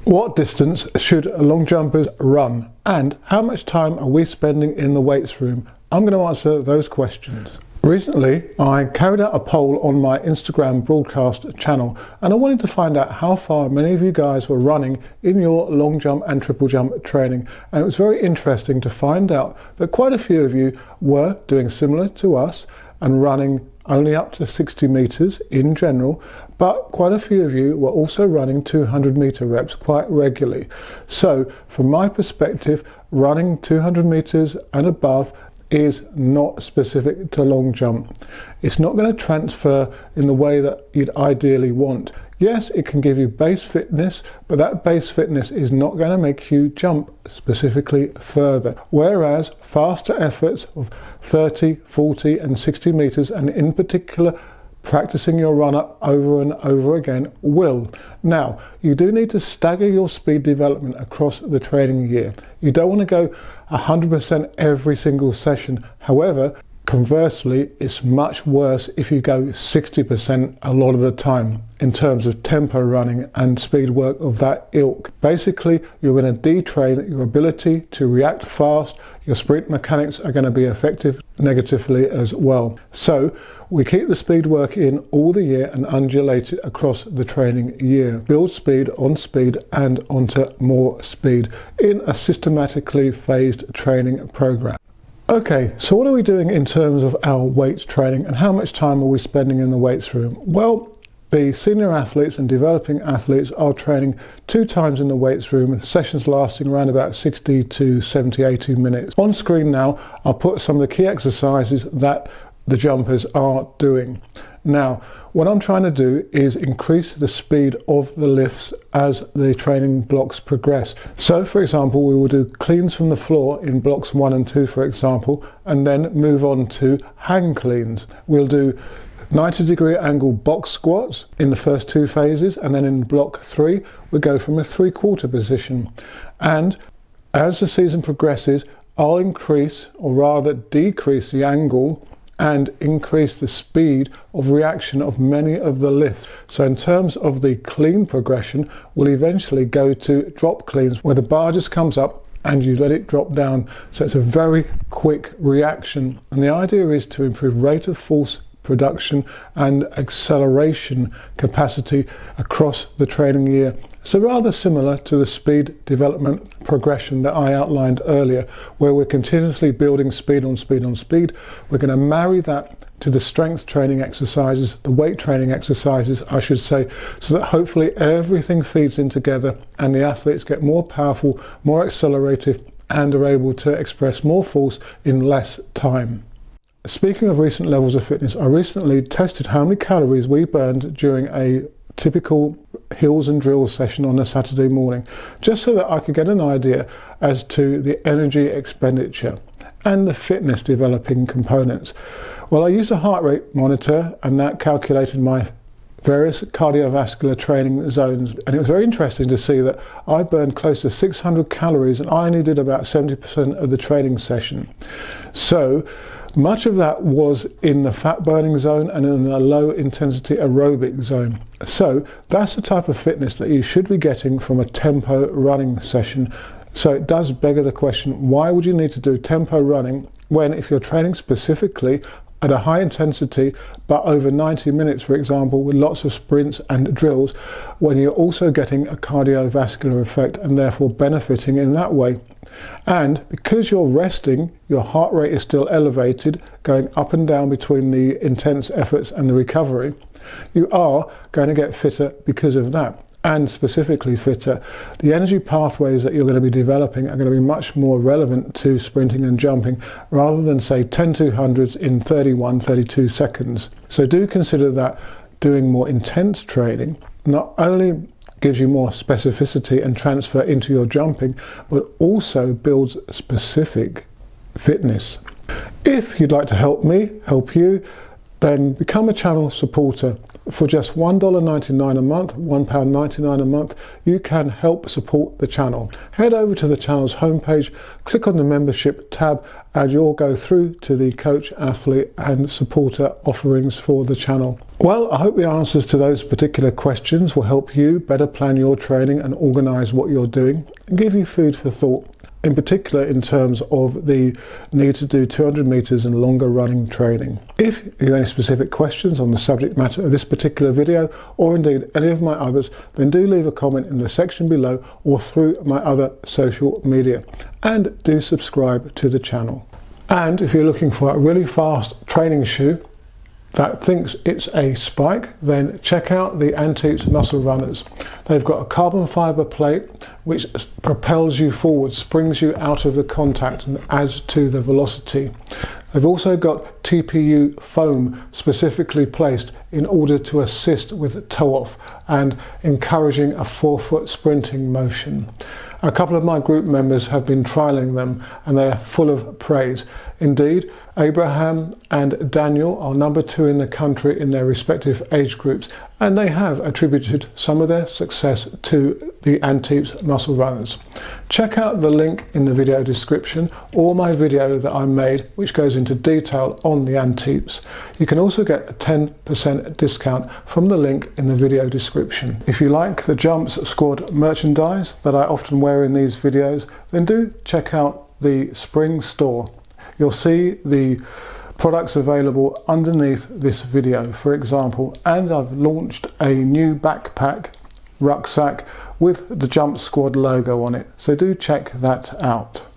What distance should long jumpers run? And how much time are we spending in the weights room? I'm going to answer those questions. Recently, I carried out a poll on my Instagram broadcast channel, and I wanted to find out how far many of you guys were running in your long jump and triple jump training. And it was very interesting to find out that quite a few of you were doing similar to us and running only up to 60 meters in general, but quite a few of you were also running 200-meter reps quite regularly. So from my perspective, running 200 meters and above is not specific to long jump. It's not going to transfer in the way that you'd ideally want. Yes, it can give you base fitness, but that base fitness is not going to make you jump specifically further. Whereas faster efforts of 30, 40 and 60 meters, and in particular practicing your run up over and over again, will. Now, you do need to stagger your speed development across the training year. You don't want to go 100% every single session. However, conversely, it's much worse if you go 60% a lot of the time in terms of tempo running and speed work of that ilk. Basically, you're going to detrain your ability to react fast. Your sprint mechanics are going to be affected negatively as well. So we keep the speed work in all the year and undulate it across the training year. Build speed and onto more speed in a systematically phased training program. Okay, so what are we doing in terms of our weights training and how much time are we spending in the weights room? Well, the senior athletes and developing athletes are training 2 times in the weights room, sessions lasting around about 60 to 70, 80 minutes. On screen now, I'll put some of the key exercises that the jumpers are doing. Now, what I'm trying to do is increase the speed of the lifts as the training blocks progress. So, for example, we will do cleans from the floor in blocks 1 and 2, for example, and then move on to hang cleans. We'll do 90-degree angle box squats in the first 2 phases, and then in block 3, we go from a 3/4 position. And as the season progresses, I'll increase, or rather decrease, the angle and increase the speed of reaction of many of the lifts. So in terms of the clean progression, we'll eventually go to drop cleans where the bar just comes up and you let it drop down. So it's a very quick reaction. And the idea is to improve rate of force production and acceleration capacity across the training year. So rather similar to the speed development progression that I outlined earlier, where we're continuously building speed on speed on speed. We're going to marry that to the strength training exercises, the weight training exercises, I should say, so that hopefully everything feeds in together and the athletes get more powerful, more accelerated, and are able to express more force in less time. Speaking of recent levels of fitness, I recently tested how many calories we burned during a typical hills and drills session on a Saturday morning, just so that I could get an idea as to the energy expenditure and the fitness developing components. Well, I used a heart rate monitor and that calculated my various cardiovascular training zones, and it was very interesting to see that I burned close to 600 calories and I only did about 70% of the training session. So much of that was in the fat burning zone and in the low intensity aerobic zone. So that's the type of fitness that you should be getting from a tempo running session. So it does beg the question, why would you need to do tempo running when, if you're training specifically at a high intensity but over 90 minutes, for example, with lots of sprints and drills, when you're also getting a cardiovascular effect and therefore benefiting in that way? And because you're resting, your heart rate is still elevated, going up and down between the intense efforts and the recovery. You are going to get fitter because of that, and specifically fitter. The energy pathways that you're going to be developing are going to be much more relevant to sprinting and jumping, rather than say 10 200s in 31, 32 seconds. So do consider that doing more intense training not only gives you more specificity and transfer into your jumping, but also builds specific fitness. If you'd like to help me, help you, then become a channel supporter. For just $1.99 a month, £1.99 a month, you can help support the channel. Head over to the channel's homepage, click on the membership tab, and you'll go through to the coach, athlete and supporter offerings for the channel. Well, I hope the answers to those particular questions will help you better plan your training and organise what you're doing and give you food for thought, in particular in terms of the need to do 200 metres and longer running training. If you have any specific questions on the subject matter of this particular video, or indeed any of my others, then do leave a comment in the section below or through my other social media, and do subscribe to the channel. And if you're looking for a really fast training shoe that thinks it's a spike, then check out the Antepes Muscle Runners. They've got a carbon fibre plate which propels you forward, springs you out of the contact and adds to the velocity. They've also got TPU foam specifically placed in order to assist with toe off and encouraging a forefoot sprinting motion. A couple of my group members have been trialling them and they are full of praise. Indeed, Abraham and Daniel are number 2 in the country in their respective age groups, and they have attributed some of their success to the Antepes Muscle Runners. Check out the link in the video description or my video that I made which goes into detail on the Antepes. You can also get a 10% discount from the link in the video description. If you like the Jumps Squad merchandise that I often wear in these videos, then do check out the spring store. You'll see the products available underneath this video, for example, and I've launched a new backpack rucksack with the Jump Squad logo on it, so do check that out.